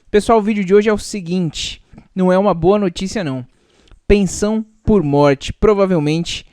Pessoal, o vídeo de hoje é o seguinte, não é uma boa notícia não. Pensão por morte, provavelmente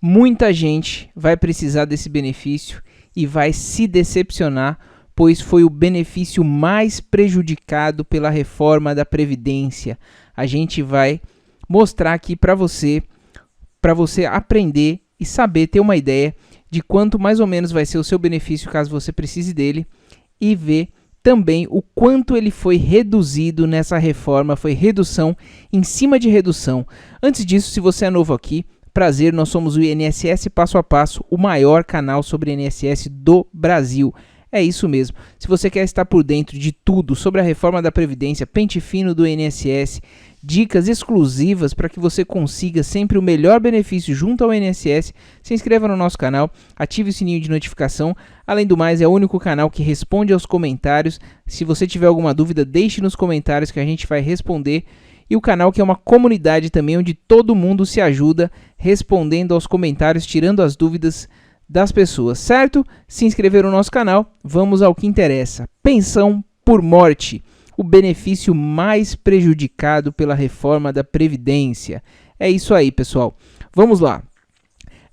muita gente vai precisar desse benefício e vai se decepcionar, pois foi o benefício mais prejudicado pela reforma da Previdência. A gente vai mostrar aqui para você aprender e saber, ter uma ideia de quanto mais ou menos vai ser o seu benefício caso você precise dele e ver também o quanto ele foi reduzido nessa reforma, foi redução em cima de redução. Antes disso, se você é novo aqui, prazer, nós somos o INSS Passo a Passo, o maior canal sobre INSS do Brasil. É isso mesmo. Se você quer estar por dentro de tudo sobre a reforma da Previdência, pente fino do INSS, dicas exclusivas para que você consiga sempre o melhor benefício junto ao INSS, se inscreva no nosso canal, ative o sininho de notificação. Além do mais, é o único canal que responde aos comentários. Se você tiver alguma dúvida, deixe nos comentários que a gente vai responder. E o canal que é uma comunidade também, onde todo mundo se ajuda respondendo aos comentários, tirando as dúvidas das pessoas, certo? Se inscrever no nosso canal, vamos ao que interessa. Pensão por morte, o benefício mais prejudicado pela reforma da Previdência. É isso aí, pessoal. Vamos lá.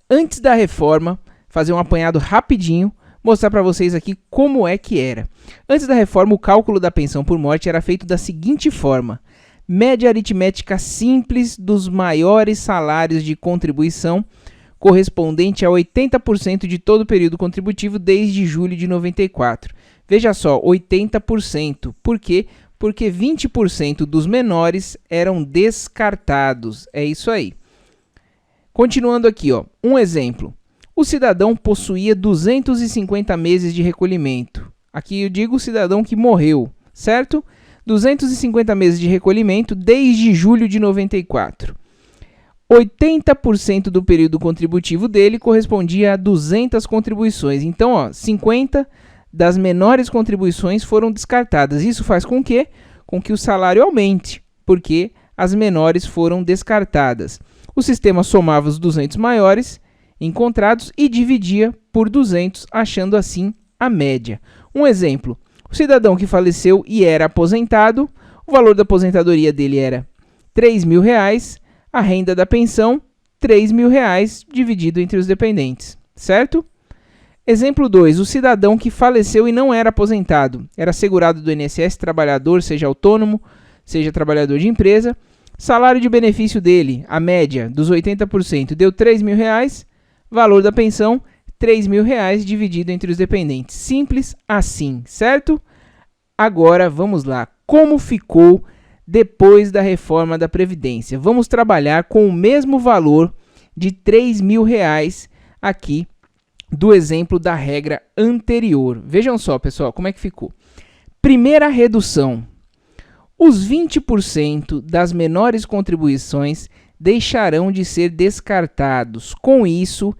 Antes da reforma, fazer um apanhado rapidinho, mostrar para vocês aqui como é que era. Antes da reforma, o cálculo da pensão por morte era feito da seguinte forma: média aritmética simples dos maiores salários de contribuição, correspondente a 80% de todo o período contributivo desde julho de 94. Veja só, 80%. Por quê? Porque 20% dos menores eram descartados. É isso aí. Continuando aqui, ó, um exemplo. O cidadão possuía 250 meses de recolhimento. Aqui eu digo o cidadão que morreu, certo? 250 meses de recolhimento desde julho de 94. 80% do período contributivo dele correspondia a 200 contribuições. Então, ó, 50 das menores contribuições foram descartadas. Isso faz com que o salário aumente, porque as menores foram descartadas. O sistema somava os 200 maiores encontrados e dividia por 200, achando assim a média. Um exemplo, o cidadão que faleceu e era aposentado, o valor da aposentadoria dele era R$3.000, a renda da pensão, R$3.000 dividido entre os dependentes, certo? Exemplo 2, o cidadão que faleceu e não era aposentado, era segurado do INSS, trabalhador, seja autônomo, seja trabalhador de empresa, salário de benefício dele, a média dos 80%, deu R$3.000, valor da pensão, R$3.000 dividido entre os dependentes. Simples assim, certo? Agora vamos lá, como ficou depois da reforma da Previdência? Vamos trabalhar com o mesmo valor de R$3.000 aqui do exemplo da regra anterior. Vejam só, pessoal, como é que ficou. Primeira redução. Os 20% das menores contribuições deixarão de ser descartados. Com isso,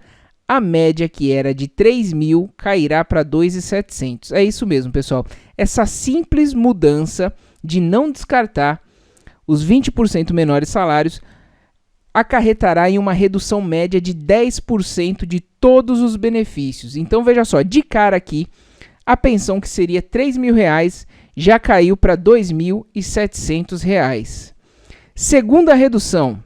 a média que era de 3.000 cairá para 2.700. É isso mesmo, pessoal. Essa simples mudança de não descartar os 20% menores salários acarretará em uma redução média de 10% de todos os benefícios. Então, veja só, de cara aqui, a pensão que seria R$3.000 já caiu para R$2.700. Segunda redução,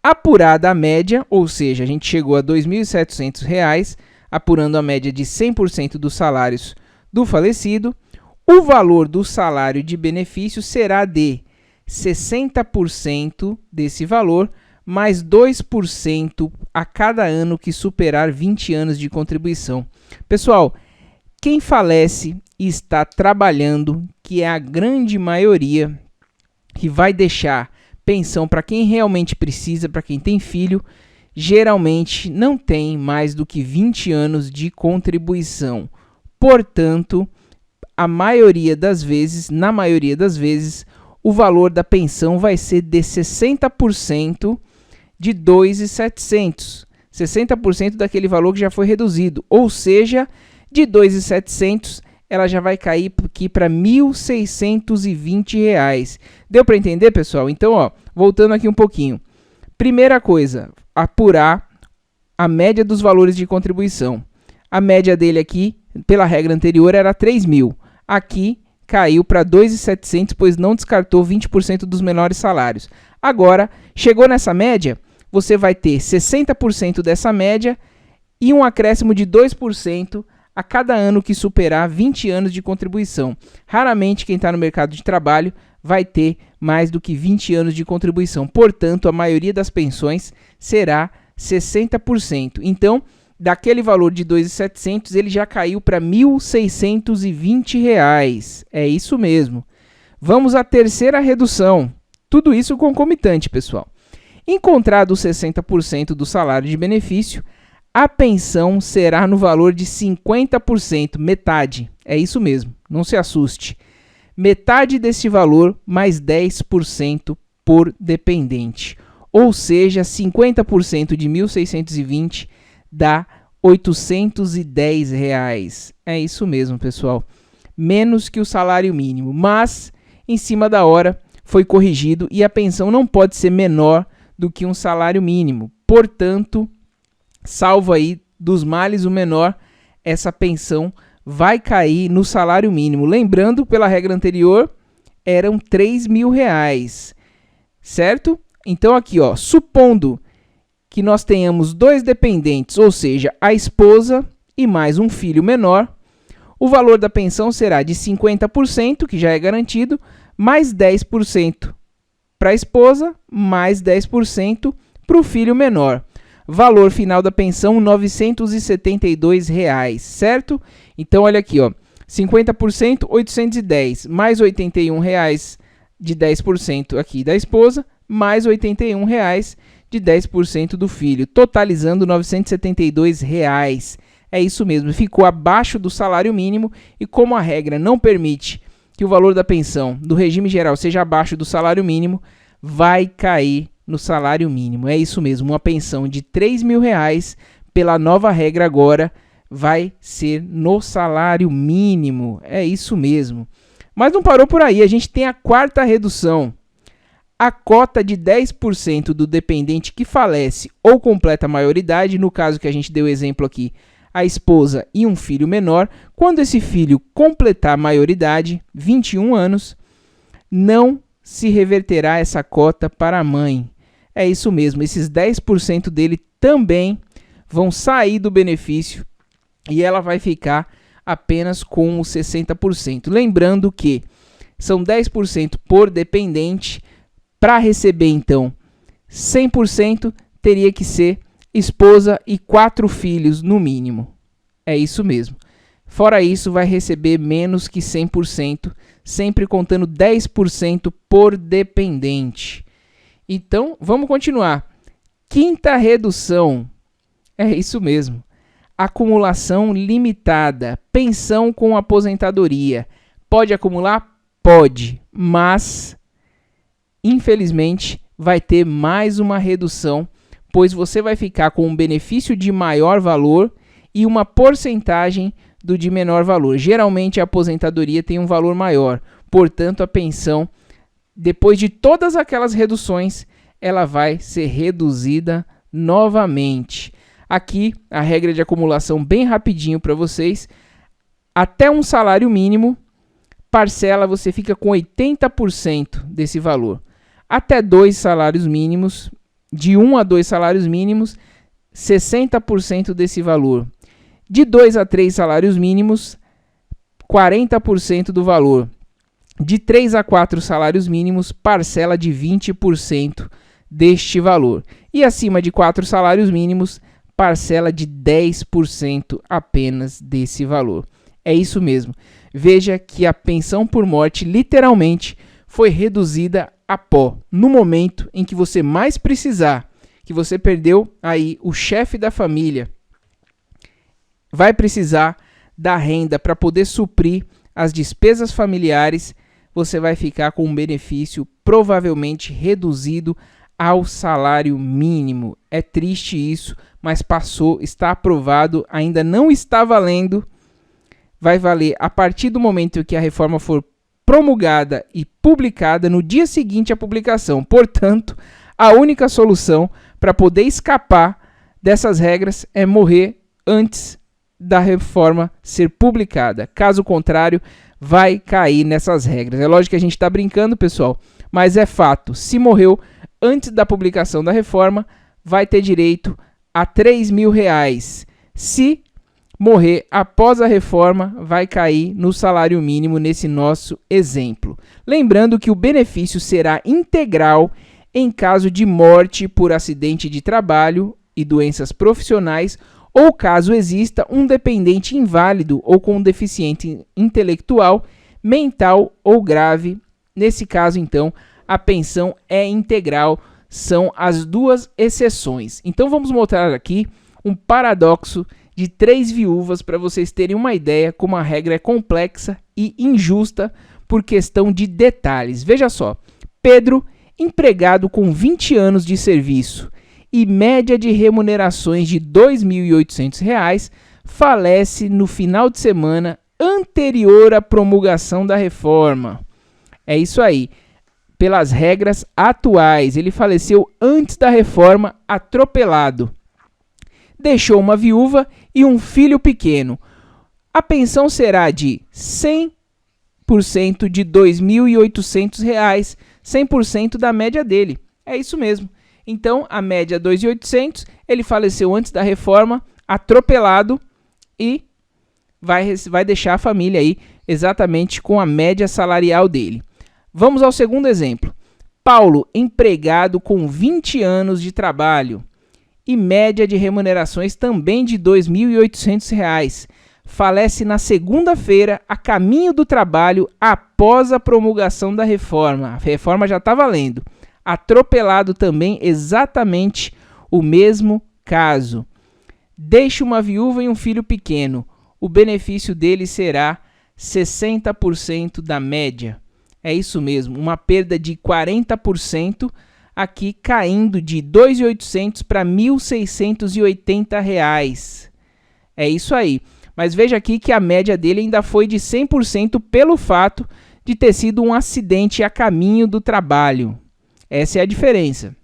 apurada a média, ou seja, a gente chegou a R$2.700, apurando a média de 100% dos salários do falecido, o valor do salário de benefício será de 60% desse valor, mais 2% a cada ano que superar 20 anos de contribuição. Pessoal, quem falece e está trabalhando, que é a grande maioria, que vai deixar pensão para quem realmente precisa, para quem tem filho, geralmente não tem mais do que 20 anos de contribuição. Portanto, na maioria das vezes, o valor da pensão vai ser de 60% de 2.700. 60% daquele valor que já foi reduzido. Ou seja, de 2.700, ela já vai cair aqui para R$1.620. Deu para entender, pessoal? Então, ó, voltando aqui um pouquinho. Primeira coisa, apurar a média dos valores de contribuição. A média dele aqui, pela regra anterior, era 3.000. Aqui caiu para 2.700, pois não descartou 20% dos menores salários. Agora, chegou nessa média, você vai ter 60% dessa média e um acréscimo de 2% a cada ano que superar 20 anos de contribuição. Raramente quem está no mercado de trabalho vai ter mais do que 20 anos de contribuição. Portanto, a maioria das pensões será 60%. Então, daquele valor de 2.700, ele já caiu para R$ 1.620. É isso mesmo. Vamos à terceira redução. Tudo isso concomitante, pessoal. Encontrado os 60% do salário de benefício, a pensão será no valor de 50%, metade. É isso mesmo, não se assuste. Metade desse valor mais 10% por dependente. Ou seja, 50% de 1.620 dá R$ 810. É isso mesmo, pessoal. Menos que o salário mínimo, mas em cima da hora foi corrigido e a pensão não pode ser menor do que um salário mínimo. Portanto, salvo aí dos males o menor, essa pensão vai cair no salário mínimo. Lembrando, pela regra anterior, eram R$ 3.000, certo? Então aqui, ó, supondo que nós tenhamos 2 dependentes, ou seja, a esposa e mais um filho menor, o valor da pensão será de 50%, que já é garantido, mais 10% para a esposa, mais 10% para o filho menor. Valor final da pensão, R$ 972, certo? Então, olha aqui, ó, 50%, 810, mais R$ 81 de 10% aqui da esposa, mais R$ 81 de 10% do filho, totalizando R$ 972. É isso mesmo, ficou abaixo do salário mínimo e como a regra não permite que o valor da pensão do regime geral seja abaixo do salário mínimo, vai cair no salário mínimo. É isso mesmo, uma pensão de R$ 3.000 pela nova regra agora vai ser no salário mínimo. É isso mesmo. Mas não parou por aí, a gente tem a quarta redução. A cota de 10% do dependente que falece ou completa a maioridade, no caso que a gente deu exemplo aqui, a esposa e um filho menor, quando esse filho completar a maioridade, 21 anos, não se reverterá essa cota para a mãe. É isso mesmo, esses 10% dele também vão sair do benefício e ela vai ficar apenas com os 60%. Lembrando que são 10% por dependente. Para receber, então, 100% teria que ser esposa e 4 filhos no mínimo. É isso mesmo. Fora isso, vai receber menos que 100%, sempre contando 10% por dependente. Então, vamos continuar. Quinta redução. É isso mesmo. Acumulação limitada. Pensão com aposentadoria. Pode acumular? Pode, mas infelizmente vai ter mais uma redução, pois você vai ficar com um benefício de maior valor e uma porcentagem do de menor valor. Geralmente a aposentadoria tem um valor maior, portanto a pensão, depois de todas aquelas reduções, ela vai ser reduzida novamente. Aqui a regra de acumulação bem rapidinho para vocês. Até um salário mínimo, parcela você fica com 80% desse valor. Até 2 salários mínimos, de 1 a 2 salários mínimos, 60% desse valor. De 2 a 3 salários mínimos, 40% do valor. De 3 a 4 salários mínimos, parcela de 20% deste valor. E acima de 4 salários mínimos, parcela de 10% apenas desse valor. É isso mesmo. Veja que a pensão por morte literalmente foi reduzida a pó. No momento em que você mais precisar, que você perdeu aí o chefe da família, vai precisar da renda para poder suprir as despesas familiares, você vai ficar com um benefício provavelmente reduzido ao salário mínimo. É triste isso, mas passou, está aprovado, ainda não está valendo. Vai valer a partir do momento que a reforma for promulgada e publicada no dia seguinte à publicação. Portanto, a única solução para poder escapar dessas regras é morrer antes da reforma ser publicada. Caso contrário, vai cair nessas regras. É lógico que a gente está brincando, pessoal, mas é fato. Se morreu antes da publicação da reforma, vai ter direito a R$3.000. Se morrer após a reforma, vai cair no salário mínimo nesse nosso exemplo. Lembrando que o benefício será integral em caso de morte por acidente de trabalho e doenças profissionais, ou caso exista um dependente inválido ou com deficiente intelectual, mental ou grave. Nesse caso, então, a pensão é integral. São as duas exceções. Então, vamos mostrar aqui um paradoxo de 3 viúvas para vocês terem uma ideia como a regra é complexa e injusta por questão de detalhes. Veja só, Pedro, empregado com 20 anos de serviço e média de remunerações de R$ 2.800, falece no final de semana anterior à promulgação da reforma. É isso aí. Pelas regras atuais, ele faleceu antes da reforma, atropelado. Deixou uma viúva e um filho pequeno. A pensão será de 100% de R$ 2.800, 100% da média dele. É isso mesmo. Então, a média é 2.800, ele faleceu antes da reforma, atropelado, e vai deixar a família aí exatamente com a média salarial dele. Vamos ao segundo exemplo. Paulo, empregado com 20 anos de trabalho e média de remunerações também de R$ 2.800, falece na segunda-feira a caminho do trabalho após a promulgação da reforma. A reforma já está valendo. Atropelado também, exatamente o mesmo caso. Deixa uma viúva e um filho pequeno. O benefício dele será 60% da média. É isso mesmo, uma perda de 40%, aqui caindo de R$ 2.800 para R$ 1.680. É isso aí. Mas veja aqui que a média dele ainda foi de 100% pelo fato de ter sido um acidente a caminho do trabalho. Essa é a diferença.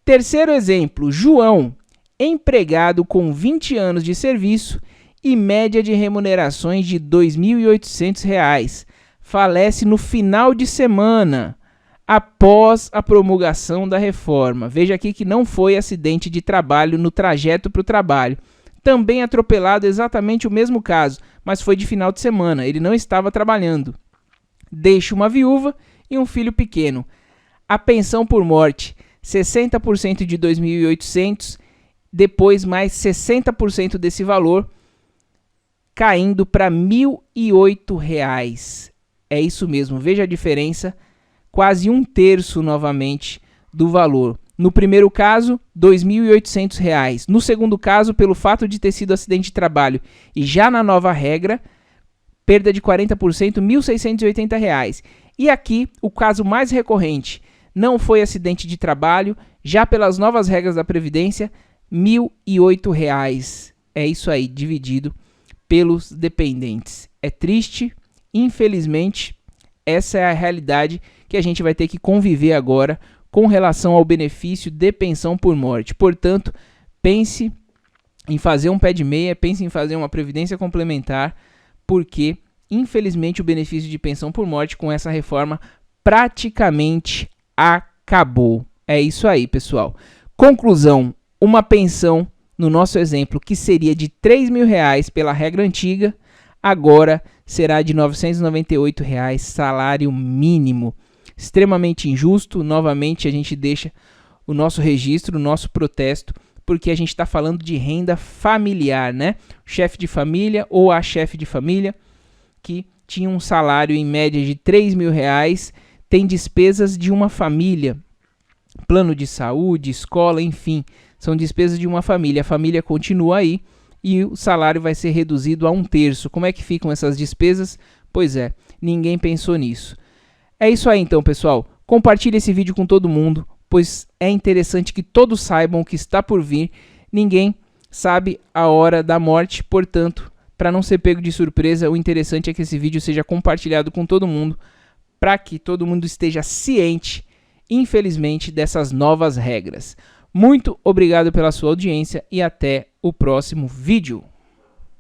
Terceiro exemplo, João, empregado com 20 anos de serviço e média de remunerações de R$ 2.800, falece no final de semana, após a promulgação da reforma. Veja aqui que não foi acidente de trabalho no trajeto para o trabalho. Também atropelado, exatamente o mesmo caso, mas foi de final de semana, ele não estava trabalhando. Deixa uma viúva e um filho pequeno. A pensão por morte, 60% de R$ 2.800, depois mais 60% desse valor, caindo para R$ 1.008. É isso mesmo, veja a diferença, quase 1/3 novamente do valor. No primeiro caso, R$ 2.800. No segundo caso, pelo fato de ter sido acidente de trabalho e já na nova regra, perda de 40%, R$ 1.680. E aqui, o caso mais recorrente, não foi acidente de trabalho, já pelas novas regras da Previdência, R$ 1.008. É isso aí, dividido pelos dependentes. É triste, infelizmente, essa é a realidade que a gente vai ter que conviver agora com relação ao benefício de pensão por morte. Portanto, pense em fazer um pé de meia, pense em fazer uma previdência complementar, porque, infelizmente, o benefício de pensão por morte com essa reforma praticamente acabou. É isso aí, pessoal. Conclusão, uma pensão, no nosso exemplo, que seria de R$ 3.000 pela regra antiga, agora será de R$ 998, salário mínimo. Extremamente injusto. Novamente, a gente deixa o nosso registro, o nosso protesto, porque a gente está falando de renda familiar, né? O chefe de família ou a chefe de família que tinha um salário em média de R$ 3.000, tem despesas de uma família, plano de saúde, escola, enfim, são despesas de uma família. A família continua aí e o salário vai ser reduzido a 1/3. Como é que ficam essas despesas? Pois é, ninguém pensou nisso. É isso aí então, pessoal. Compartilhe esse vídeo com todo mundo, pois é interessante que todos saibam o que está por vir. Ninguém sabe a hora da morte, portanto, para não ser pego de surpresa, o interessante é que esse vídeo seja compartilhado com todo mundo, para que todo mundo esteja ciente, infelizmente, dessas novas regras. Muito obrigado pela sua audiência e até o próximo vídeo.